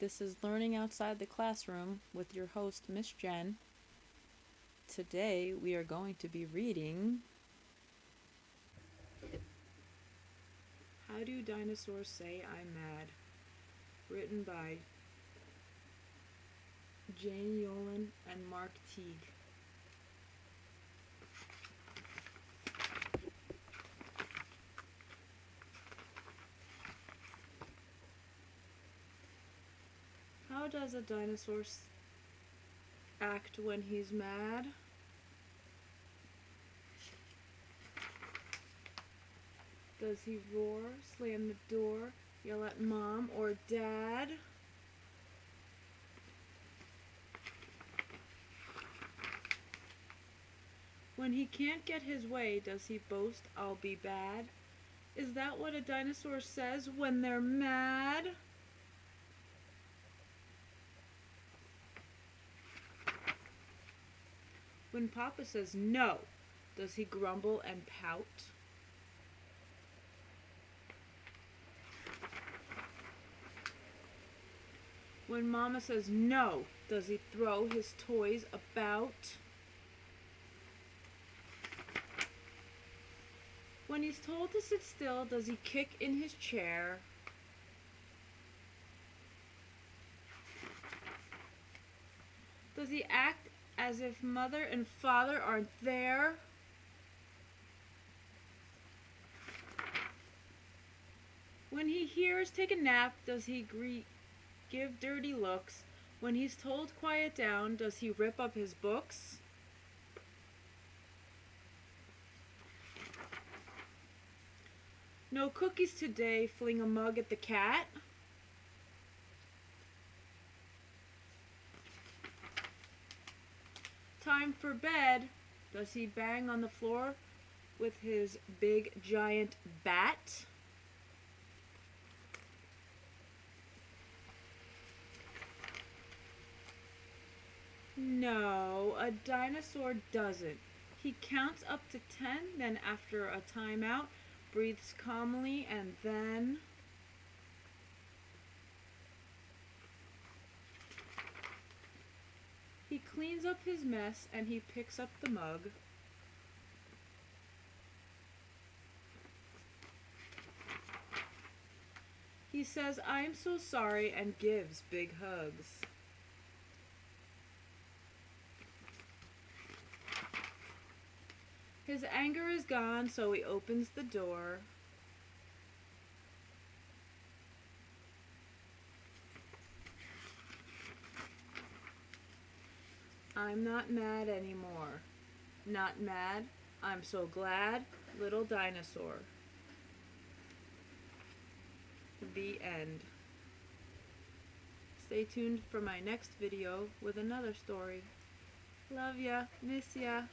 This is Learning Outside the Classroom with your host, Miss Jen. Today we are going to be reading How Do Dinosaurs Say I'm Mad? Written by Jane Yolen and Mark Teague. How does a dinosaur act when he's mad? Does he roar, slam the door, yell at mom or dad? When he can't get his way, does he boast, "I'll be bad"? Is that what a dinosaur says when they're mad? When Papa says no, does he grumble and pout? When Mama says no, does he throw his toys about? When he's told to sit still, does he kick in his chair? Does he act as if mother and father aren't there? When he hears take a nap, does he give dirty looks? When he's told quiet down, does he rip up his books? No cookies today, fling a mug at the cat? Time for bed, does he bang on the floor with his big giant bat? No, a dinosaur doesn't. He counts up to 10, then after a timeout, breathes calmly, and then he cleans up his mess and he picks up the mug. He says, "I'm so sorry," and gives big hugs. His anger is gone, so he opens the door. I'm not mad anymore. Not mad. I'm so glad. Little dinosaur. The end. Stay tuned for my next video with another story. Love ya. Miss ya.